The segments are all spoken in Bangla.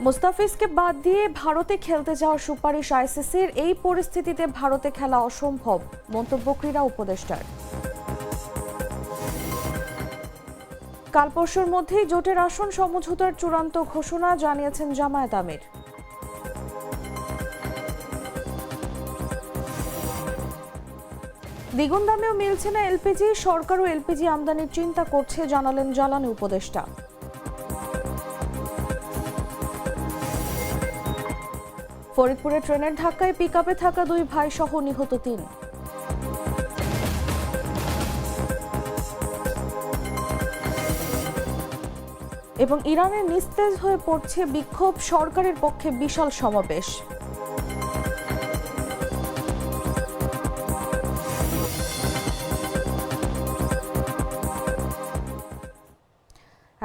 মুস্তাফিজকে বাদ দিয়ে ভারতে খেলতে যাওয়ার সুপারিশ আইসিসির। এই পরিস্থিতিতে ভারতে খেলা অসম্ভব, মন্তব্য ক্রীড়া উপদেষ্টার। কাল পরশুর মধ্যেই জোটের আসন সমঝোতার চূড়ান্ত ঘোষণা জানিয়েছেন জামায়াত আমির। দ্বিগুণ দামেও মিলছে না এলপিজি, সরকারও এলপিজি আমদানির চিন্তা করছে জানালেন জ্বালানি উপদেষ্টা। ফরিদপুরে ট্রেনের ধাক্কায় পিকআপে থাকা 2 ভাই সহ নিহত 3। এবং ইরানের নিস্তেজ হয়ে পড়ছে বিক্ষোভ, সরকারের পক্ষে বিশাল সমাবেশ।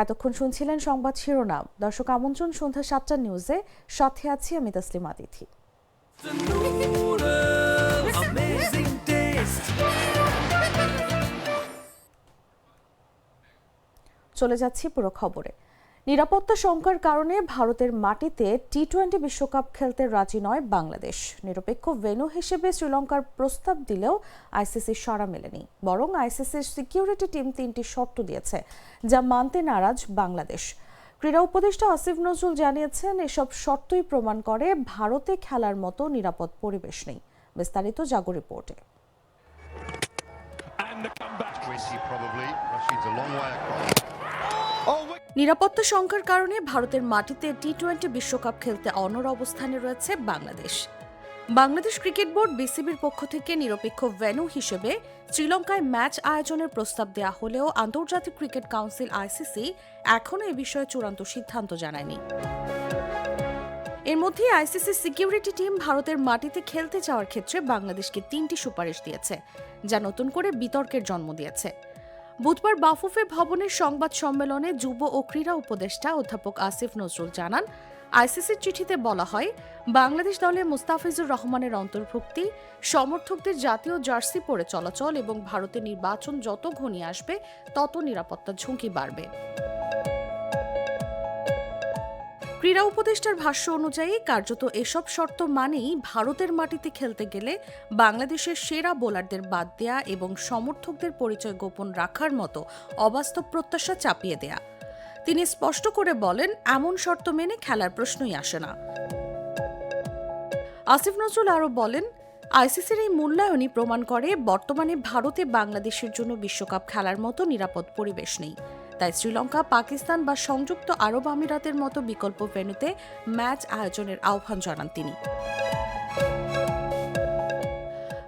এতক্ষণ শুনছিলেন সংবাদ শিরোনাম। দর্শক, আমন্ত্রণ সন্ধ্যা 7টার নিউজে, সাথে আছি আমি তাসলিমা তিথি। চলে যাচ্ছি পুরো খবরে। নিরাপত্তা শঙ্কার কারণে ভারতের মাটিতে টি-20 বিশ্বকাপ খেলতে রাজি নয় বাংলাদেশ। নিরপেক্ষ ভেন্যু হিসেবে শ্রীলঙ্কার প্রস্তাব দিলেও আইসিসির সাড়া মেলেনি। বরং আইসিসির সিকিউরিটি টিম 3টি শর্ত দিয়েছে, যা মানতে নারাজ বাংলাদেশ। ক্রীড়া উপদেষ্টা আসিফ নজরুল জানিয়েছেন, এসব শর্তই প্রমাণ করে ভারতে খেলার মতো নিরাপদ পরিবেশ নেই। বিস্তারিত জাগো রিপোর্টে। নিরাপত্তা শঙ্কার কারণে ভারতের মাটিতে টি-20 বিশ্বকাপ খেলতে অনড় অবস্থানে রয়েছে বাংলাদেশ। বাংলাদেশ ক্রিকেট বোর্ড বিসিবির পক্ষ থেকে নিরপেক্ষ ভেন্যু হিসেবে শ্রীলঙ্কায় ম্যাচ আয়োজনের প্রস্তাব দেওয়া হলেও আন্তর্জাতিক ক্রিকেট কাউন্সিল আইসিসি এখনও এ বিষয়ে চূড়ান্ত সিদ্ধান্ত জানায়নি। এর মধ্যে আইসিসি সিকিউরিটি টিম ভারতের মাটিতে খেলতে যাওয়ার ক্ষেত্রে বাংলাদেশকে 3টি সুপারিশ দিয়েছে, যা নতুন করে বিতর্কের জন্ম দিয়েছে। বুধবার বাফুফে ভবনের সংবাদ সম্মেলনে যুব ও ক্রীড়া উপদেষ্টা অধ্যাপক আসিফ নজরুল জানান, আইসিসির চিঠিতে বলা হয়, বাংলাদেশ দলে মুস্তাফিজুর রহমানের অন্তর্ভুক্তি, সমর্থকদের জাতীয় জার্সি পরে চলাচল এবং ভারতের নির্বাচন যত ঘনিয়ে আসবে তত নিরাপত্তার ঝুঁকি বাড়বে। ক্রীড়া উপদেষ্টার ভাষ্য অনুযায়ী কার্যত এসব শর্ত মানেই ভারতের মাটিতে খেলতে গেলে বাংলাদেশের সেরা বোলারদের বাদ দেয়া এবং সমর্থকদের পরিচয় গোপন রাখার মতো অবাস্তব প্রত্যাশা চাপিয়ে দেয়া। তিনি স্পষ্ট করে বলেন, এমন শর্ত মেনে খেলার প্রশ্নই আসে না। আসিফ নজরুল আরও বলেন, আইসিসির এই মূল্যায়নই প্রমাণ করে বর্তমানে ভারতে বাংলাদেশের জন্য বিশ্বকাপ খেলার মতো নিরাপদ পরিবেশ নেই। তাই শ্রীলঙ্কা, পাকিস্তান বা সংযুক্ত আরব আমিরাতের মতো বিকল্প ভেন্যুতে ম্যাচ আয়োজনের আহ্বান জানান তিনি।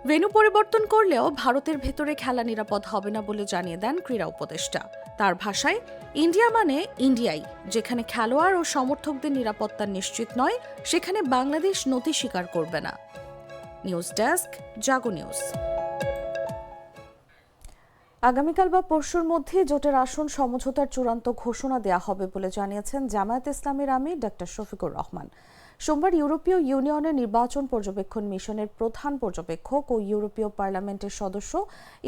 ভেন্যু পরিবর্তন করলেও ভারতের ভেতরে খেলা নিরাপদ হবে না বলে জানিয়ে দেন ক্রীড়া উপদেষ্টা। তার ভাষায়, ইন্ডিয়া মানে ইন্ডিয়াই, যেখানে খেলোয়াড় ও সমর্থকদের নিরাপত্তা নিশ্চিত নয়, সেখানে বাংলাদেশ নতি স্বীকার করবে না। নিউজ ডেস্ক, জাগো নিউজ। আগামীকাল বা পরশুর মধ্যে জোটের আসন সমঝোতার চূড়ান্ত ঘোষণা দেয়া হবে বলে জানিয়েছেন জামায়াত ইসলামীর আমির ডক্টর শফিকুর রহমান। সোমবার ইউরোপীয় ইউনিয়নের নির্বাচন পর্যবেক্ষণ মিশনের প্রধান পর্যবেক্ষক ও ইউরোপীয় পার্লামেন্টের সদস্য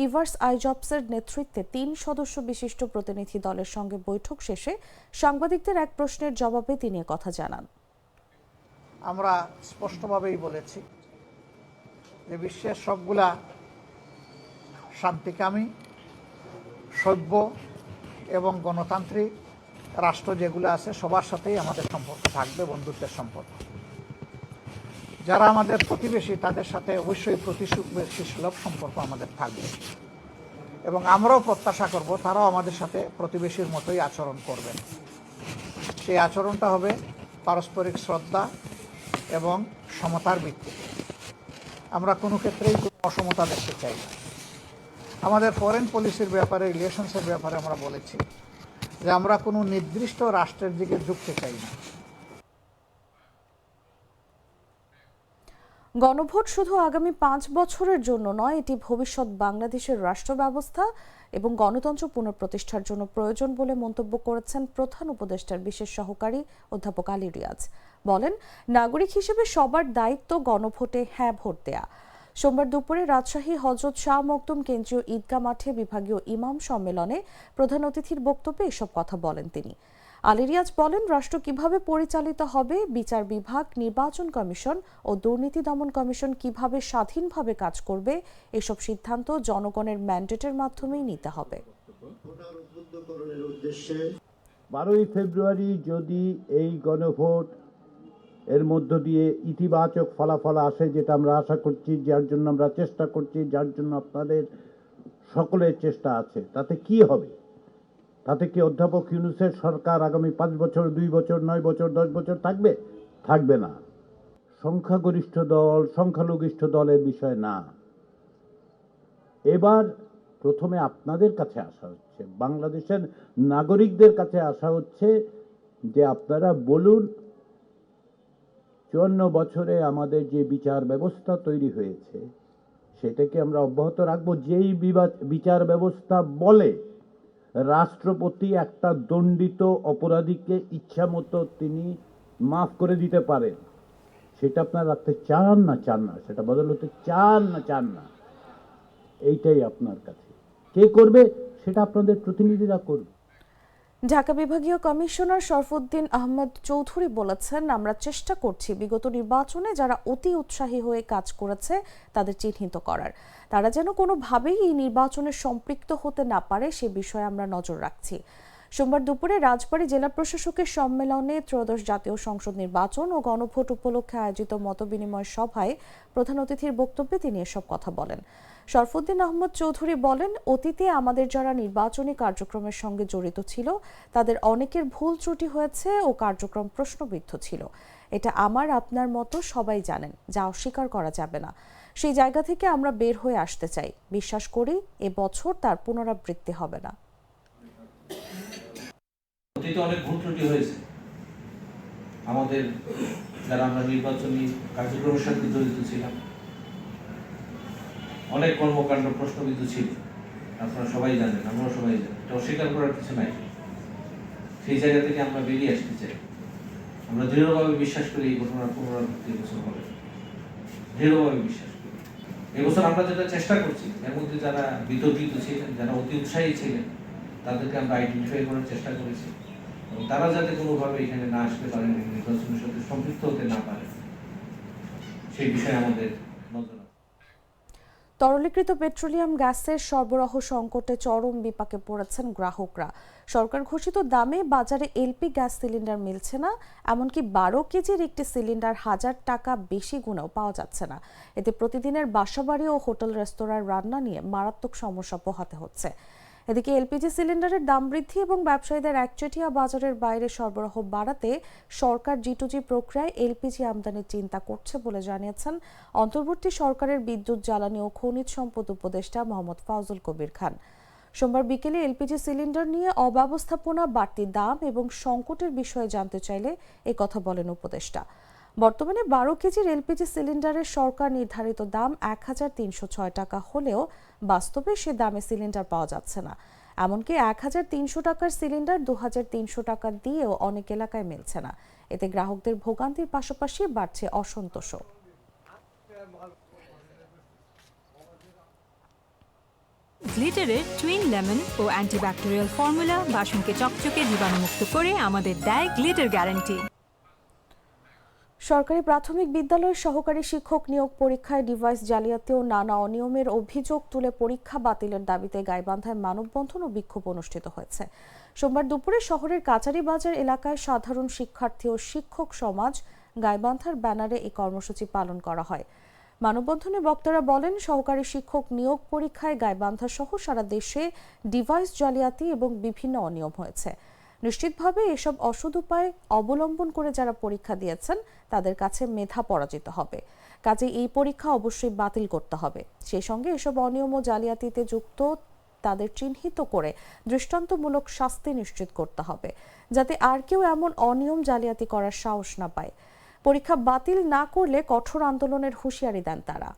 ইভার্স আইজবসের নেতৃত্বে 3 সদস্য বিশিষ্ট প্রতিনিধি দলের সঙ্গে বৈঠক শেষে সাংবাদিকদের এক প্রশ্নের জবাবে তিনি কথা জানান। আমরা স্পষ্টভাবেই বলেছি যে বিশ্বের সবগুলা শান্তিকামী, সভ্য এবং গণতান্ত্রিক রাষ্ট্র যেগুলো আছে সবার সাথেই আমাদের সম্পর্ক থাকবে, বন্ধুত্বের সম্পর্ক। যারা আমাদের প্রতিবেশী তাদের সাথে অবশ্যই প্রতিবেশী সুলভ সম্পর্ক আমাদের থাকবে এবং আমরাও প্রত্যাশা করব তারাও আমাদের সাথে প্রতিবেশীর মতোই আচরণ করবেন। সেই আচরণটা হবে পারস্পরিক শ্রদ্ধা এবং সমতার ভিত্তিতে। আমরা কোনো ক্ষেত্রেই কোনো অসমতা দেখতে চাই না। আমাদের ফরেন পলিসির ব্যাপারে, রিলেশনসের ব্যাপারে আমরা বলেছি যে আমরা কোনো নির্দিষ্ট রাষ্ট্রের দিকে ঝুঁকতে চাই না। গণভোট শুধু আগামী 5 বছরের জন্য নয়, এটি ভবিষ্যৎ বাংলাদেশের রাষ্ট্র ব্যবস্থা এবং গণতন্ত্র পুনঃপ্রতিষ্ঠার জন্য প্রয়োজন বলে মন্তব্য করেছেন প্রধান উপদেষ্টার বিশেষ সহকারী অধ্যাপক আলী রিয়াজ। বলেন, নাগরিক হিসেবে সবার দায়িত্ব গণভোটে হ্যাঁ ভোট দেয়া। সোমবার দুপুরে রাজশাহী হযরত শাহ মখদুম কেন্দ্রীয় ঈদগাহ মাঠে বিভাগীয় ইমাম সম্মেলনে প্রধান অতিথির বক্তব্যে এসব কথা বলেন তিনি। আলী রিয়াজ বলেন, রাষ্ট্র কিভাবে পরিচালিত হবে, বিচার বিভাগ, নির্বাচন কমিশন ও দুর্নীতি দমন কমিশন কিভাবে স্বাধীনভাবে কাজ করবে, এসব সিদ্ধান্ত জনগণের ম্যান্ডেটের মাধ্যমেই নিতে হবে। 12ই ফেব্রুয়ারি যদি এই গণভোট এর মধ্য দিয়ে ইতিবাচক ফলাফল আসে, যেটা আমরা আশা করছি, যার জন্য আমরা চেষ্টা করছি, যার জন্য আপনাদের সকলের চেষ্টা আছে, তাতে কি হবে? তাতে কি অধ্যাপক ইউনূসের সরকার আগামী 5 বছর, 2 বছর, 9 বছর, 10 বছর থাকবে? থাকবে না। সংখ্যাগরিষ্ঠ দল, সংখ্যালঘিষ্ঠ দলের বিষয় না। এবার প্রথমে আপনাদের কাছে আসা হচ্ছে, বাংলাদেশের নাগরিকদের কাছে আসা হচ্ছে যে আপনারা বলুন 54 বছরে আমাদের যে বিচার ব্যবস্থা তৈরি হয়েছে সেটাকে আমরা অব্যাহত রাখবো। যেই বিচার ব্যবস্থা বলে রাষ্ট্রপতি একটা দণ্ডিত অপরাধীকে ইচ্ছামতো তিনি মাফ করে দিতে পারেন, সেটা আপনারা রাখতে চান না সেটা বদল হতে চান না, এইটাই আপনার কাছে। কে করবে সেটা আপনাদের প্রতিনিধিরা করবে। ঢাকা বিভাগীয় কমিশনার শরফুদ্দীন আহমদ চৌধুরী বলেছেন, আমরা চেষ্টা করছি বিগত নির্বাচনে যারা অতি উৎসাহী হয়ে কাজ করেছে তাদের চিহ্নিত করার। তারা যেন কোনোভাবেই এই নির্বাচনে সম্পৃক্ত হতে না পারে সে বিষয়ে আমরা নজর রাখছি। সোমবার দুপুরে রাজবাড়ী জেলা প্রশাসকের সম্মেলনে ত্রয়োদশ জাতীয় সংসদ নির্বাচন ও গণভোট উপলক্ষে আয়োজিত মতবিনিময় সভায় প্রধান অতিথির বক্তব্যে তিনি এসব কথা বলেন। শরফুদ্দীন আহমদ চৌধুরী বলেন, অতীতে আমাদের যারা নির্বাচনী কার্যক্রমের সঙ্গে জড়িত ছিল তাদের অনেকের ভুল ত্রুটি হয়েছে ও কার্যক্রম প্রশ্নবিদ্ধ ছিল। এটা আমার আপনার মতো সবাই জানেন, যা অস্বীকার করা যাবে না। সেই জায়গা থেকে আমরা বের হয়ে আসতে চাই। বিশ্বাস করি এবছর তার পুনরাবৃত্তি হবে না। অতীতে অনেক ভুল ত্রুটি হয়েছে আমাদের যারা আমরা নির্বাচনী কার্যক্রমের সাথে জড়িত ছিলাম, অনেক কর্মকাণ্ড প্রশ্নবিদ্ধ ছিল, আপনারা সবাই জানেন, আমরা সবাই জানি, এটা অস্বীকার করার কিছু নাই। সেই জায়গা থেকে আমরা বেরিয়ে আসতে চাই। আমরা দৃঢ়ভাবে বিশ্বাস করি এই ঘটনার পুনরাবৃত্তি এবছর হবে, দৃঢ়ভাবে বিশ্বাস করি। এবছর আমরা যেটা চেষ্টা করছি, এর মধ্যে যারা বিতর্কিত ছিলেন, যারা অতি উৎসাহী ছিলেন, তাদেরকে আমরা আইডেন্টিফাই করার চেষ্টা করেছি এবং তারা যাতে কোনোভাবে এখানে না আসতে পারেন, নির্বাচনের সাথে সম্পৃক্ত হতে না পারে, সেই বিষয়ে আমাদের নজর। তরলীকৃত পেট্রোলিয়াম গ্যাসের সরবরাহ সংকটে চরম বিপাকে পড়েছেন গ্রাহকরা। সরকার ঘোষিত দামে বাজারে এলপি গ্যাস সিলিন্ডার মিলছে না, এমনকি 12 কেজির একটি সিলিন্ডার 1000 টাকা বেশি গুণেও পাওয়া যাচ্ছে না। এতে প্রতিদিনের বাসাবাড়ি ও হোটেল রেস্তোরাঁর রান্না নিয়ে মারাত্মক সমস্যা পোহাতে হচ্ছে। এদিকে এলপিজি সিলিন্ডারের দাম বৃদ্ধি এবং ব্যবসায়ীদের একচেটিয়া বাজারের বাইরে সরবরাহ বাড়াতে সরকার G2G প্রক্রিয়ায় এলপিজি আমদানির চিন্তা করছে বলে জানিয়েছেন অন্তর্বর্তী সরকারের বিদ্যুৎ, জ্বালানি ও খনিজ সম্পদ উপদেষ্টা মোহাম্মদ ফাউজুল কবির খান। সোমবার বিকেলে এলপিজি সিলিন্ডার নিয়ে অব্যবস্থাপনা, বাড়তি দাম এবং সংকটের বিষয়ে জানতে চাইলে এ কথা বলেন উপদেষ্টা। বর্তমানে 12 কেজির এলপিজি সিলিন্ডারের সরকার নির্ধারিত দাম 1306 টাকা হলেও বাস্তবে সে দামে সিলিন্ডার পাওয়া যাচ্ছে না। এমনকি 1300 টাকার সিলিন্ডার 2300 টাকা দিয়েও অনেক এলাকায় মিলছে না। এতে গ্রাহকদের ভোগান্তির পাশাপাশি বাড়ছে অসন্তোষও। গ্লিটারের টুইন লেমন ও অ্যান্টিব্যাকটেরিয়াল ফর্মুলা বাসনকে চকচকে জীবাণুমুক্ত করে আমাদের দেয় গ্লিটার গ্যারান্টি। সরকারি প্রাথমিক বিদ্যালয়ের সহকারী শিক্ষক নিয়োগ পরীক্ষায় ডিভাইস জালিয়াতি ও নানা অনিয়মের অভিযোগ তুলে পরীক্ষা বাতিলের দাবিতে গাইবান্ধায় মানববন্ধন ও বিক্ষোভ অনুষ্ঠিত হয়েছে। সোমবার দুপুরে শহরের কাচারি বাজার এলাকায় সাধারণ শিক্ষার্থী ও শিক্ষক সমাজ গাইবান্ধার ব্যানারে এই কর্মসূচি পালন করা হয়। মানববন্ধনে বক্তারা বলেন, সহকারী শিক্ষক নিয়োগ পরীক্ষায় গাইবান্ধা সহ সারা দেশে ডিভাইস জালিয়াতি এবং বিভিন্ন অনিয়ম হয়েছে। নিশ্চিতভাবে এসব অসৎ উপায় অবলম্বন করে যারা পরীক্ষা দিয়েছেন তাদের কাছে মেধা পরাজিত হবে। কাজে এই পরীক্ষা অবশ্যই বাতিল করতে হবে। সেই সঙ্গে এসব অনিয়ম ও জালিয়াতিতে যুক্ত তাদের চিহ্নিত করে দৃষ্টান্তমূলক শাস্তি নিশ্চিত করতে হবে, যাতে আর কেউ এমন অনিয়ম জালিয়াতি করার সাহস না পায়। পরীক্ষা বাতিল না করলে কঠোর আন্দোলনের হুঁশিয়ারি দেন তারা।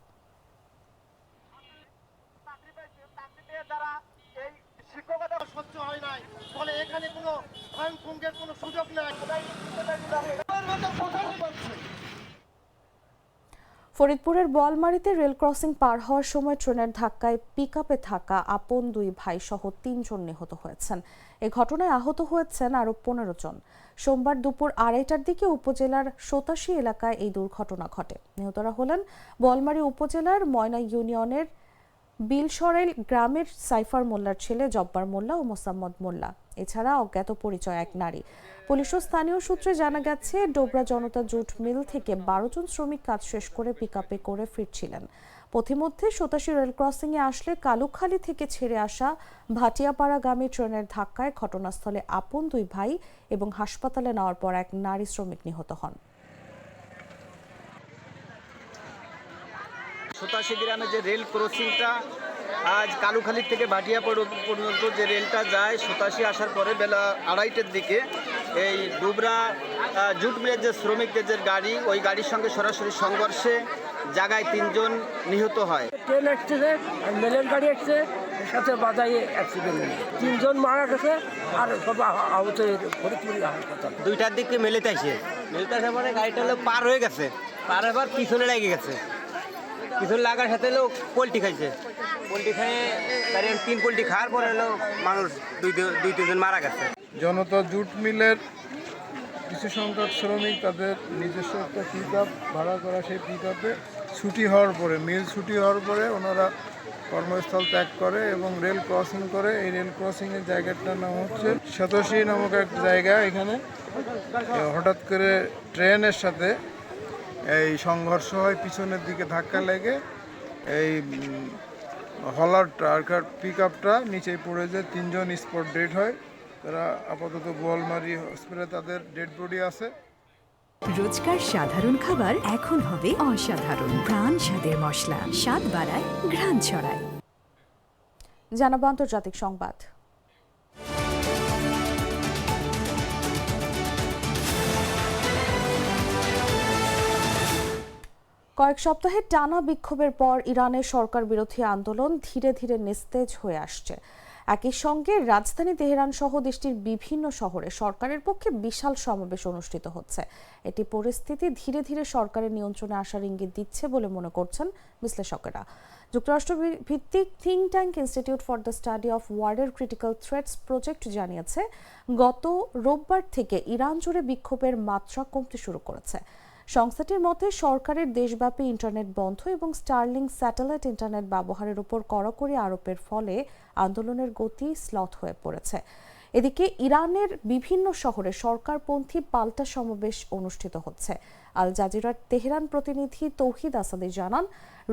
ফরিদপুরের বোয়ালমারীতে রেল ক্রসিং পার হওয়ার সময় ট্রেনের ধাক্কায় পিকআপে থাকা আপন দুই ভাই সহ 3 জন নিহত হয়েছেন। এ ঘটনায় আহত হয়েছেন আরও 15 জন। সোমবার দুপুর 2:30টার দিকে উপজেলার 87 এলাকায় এই দুর্ঘটনা ঘটে। নিহতরা হলেন বোয়ালমারী উপজেলার ময়না ইউনিয়নের বিলসরাইল গ্রামের সাইফার মোল্লার ছেলে জব্বার মোল্লা ও মোসাম্মদ মোল্লা, এছাড়া অজ্ঞাত পরিচয় এক নারী। পুলিশ ও স্থানীয় সূত্রে জানা গেছে, ডোবরা জনতা জুট মিল থেকে 12 জন শ্রমিক কাজ শেষ করে পিকআপে করে ফিরছিলেন। পথিমধ্যে 87 রেল ক্রসিংয়ে আসলে কালুখালী থেকে ছেড়ে আসা ভাটিয়াপাড়াগামী ট্রেনের ধাক্কায় ঘটনাস্থলে আপন 2 ভাই এবং হাসপাতালে নেওয়ার পর এক নারী শ্রমিক নিহত হন। 87 গ্রামে যে রেল ক্রসিংটা আজ কালুখালী থেকে ভাটিয়া পর্যন্ত যে রেলটা যায়, 87 আসার পরে বেলা 2:30টার দিকে এই ডুবরা জুট মিলের যে শ্রমিকদের যে গাড়ি, ওই গাড়ির সঙ্গে সরাসরি সংঘর্ষে জায়গায় 3 জন নিহত হয়। ট্রেন আসছে আর মেলের গাড়ি আসছে, সাথে বাজায় অ্যাক্সিডেন্ট হয়েছে, 3 জন মারা গেছে আর সব আহত ফরিদপুর হাসপাতাল। 2টার দিকে মেলেতে আসার পরে গাড়িটা হলো পার হয়ে গেছে, পার হবার পিছনে লেগে গেছে, পিছনে লাগার সাথে হলো পোল্ট্রি খাইছে, পোল্ট্রি খেয়ে গাড়ির 3 পোল্ট্রি খাওয়ার পরে হলো মানুষ 2-3 জন মারা গেছে। জনতা জুট মিলের কিছু সংখ্যক শ্রমিক তাদের নিজস্ব একটা পিকআপ ভাড়া করা, সেই পিকআপে ছুটি হওয়ার পরে, মিল ছুটি হওয়ার পরে ওনারা কর্মস্থল ত্যাগ করে এবং রেল ক্রসিং করে। এই রেল ক্রসিংয়ের জায়গাটার নাম হচ্ছে 87 নামক এক জায়গা। এখানে হঠাৎ করে ট্রেনের সাথে এই সংঘর্ষ হয়, পিছনের দিকে ধাক্কা লেগে এই হলার ট্রাকার পিকআপটা নিচে পড়ে যায়, 3 জন স্পট ডেড হয়। তারা আপাতত বোয়ালমারী হসপিটালে তাদের ডেড বডি আছে। রোজকার সাধারণ খাবার এখন হবে অসাধারণ। প্রাণ স্বাদের মশলা, স্বাদ বাড়ায়, ঘ্রাণ ছড়ায়। জানাবো আন্তর্জাতিক সংবাদ। কয়েক সপ্তাহের টানা বিক্ষোভের পর ইরানের সরকার বিরোধী আন্দোলন ধীরে ধীরে নিস্তেজ হয়ে আসছে। একই সঙ্গে রাজধানী তেহরান সহ দেশটির বিভিন্ন শহরে সরকারের পক্ষে বিশাল সমাবেশ অনুষ্ঠিত হচ্ছে। এটি পরিস্থিতি ধীরে ধীরে সরকারের নিয়ন্ত্রণে আসার ইঙ্গিত দিচ্ছে বলে মনে করছেন বিশ্লেষকেরা। যুক্তরাষ্ট্র ভিত্তিক think tank institute for the study of ওয়ার্ল্ডের ক্রিটিক্যাল থ্রেটস প্রজেক্ট জানিয়েছে, গত রোববার থেকে ইরান জুড়ে বিক্ষোভের মাত্রা কমতে শুরু করেছে। সংস্থাটির মতে, সরকারের দেশব্যাপী ইন্টারনেট বন্ধ এবং স্টারলিংক স্যাটেলাইট ইন্টারনেট ব্যবহারের উপর কড়াকড়ি আরোপের ফলে আন্দোলনের গতি স্লথ হয়ে পড়েছে। এদিকে ইরানের বিভিন্ন শহরে সরকারপন্থী পাল্টা সমাবেশ অনুষ্ঠিত হচ্ছে। আল জাজিরার তেহরান প্রতিনিধি তৌহিদ আসাদি জানান,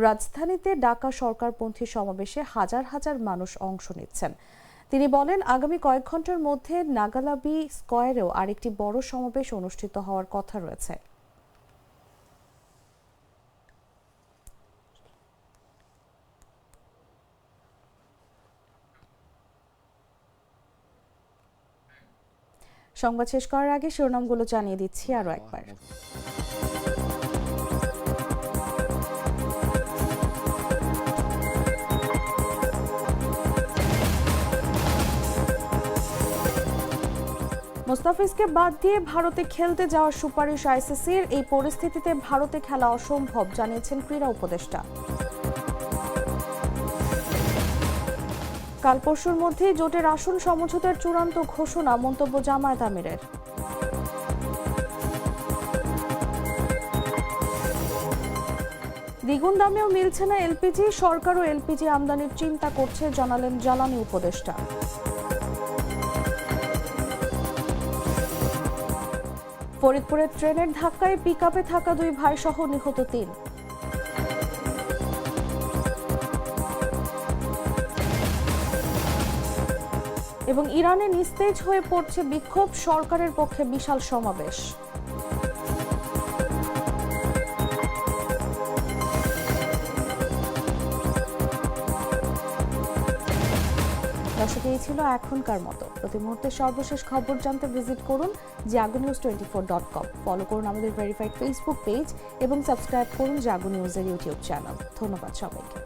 রাজধানীতে ডাকা সরকারপন্থী সমাবেশে হাজার হাজার মানুষ অংশ নিচ্ছেন। তিনি বলেন, আগামী কয়েক ঘন্টার মধ্যে নাগালাবি স্কয়ারেও আরেকটি বড় সমাবেশ অনুষ্ঠিত হওয়ার কথা রয়েছে। সংবাদ শেষ করার আগে শিরোনামগুলো জানিয়ে দিচ্ছি আরও একবার। মোস্তাফিজকে বাদ দিয়ে ভারতে খেলতে যাওয়ার সুপারিশ আইসিসির। এই পরিস্থিতিতে ভারতে খেলা অসম্ভব জানিয়েছেন ক্রীড়া উপদেষ্টা। কাল পরশুর মধ্যেই জোটের আসন সমঝোতার চূড়ান্ত ঘোষণা, মন্তব্য জামায়াত আমিরের। দ্বিগুণ দামেও মিলছে না এলপিজি, সরকারও এলপিজি আমদানির চিন্তা করছে জানালেন জ্বালানি উপদেষ্টা। ফরিদপুরের ট্রেনের ধাক্কায় পিকআপে থাকা 2 ভাই সহ নিহত 3। এবং ইরানে নিস্তেজ হয়ে পড়ছে বিক্ষোভ, সরকারের পক্ষে বিশাল সমাবেশ। দর্শক, এই ছিল এখনকার মতো। প্রতি মুহূর্তে সর্বশেষ খবর জানতে ভিজিট করুন jagonews24.com। ফলো করুন আমাদের ভেরিফাইড ফেসবুক পেজ এবং সাবস্ক্রাইব করুন জাগো নিউজের ইউটিউব চ্যানেল। ধন্যবাদ সবাইকে।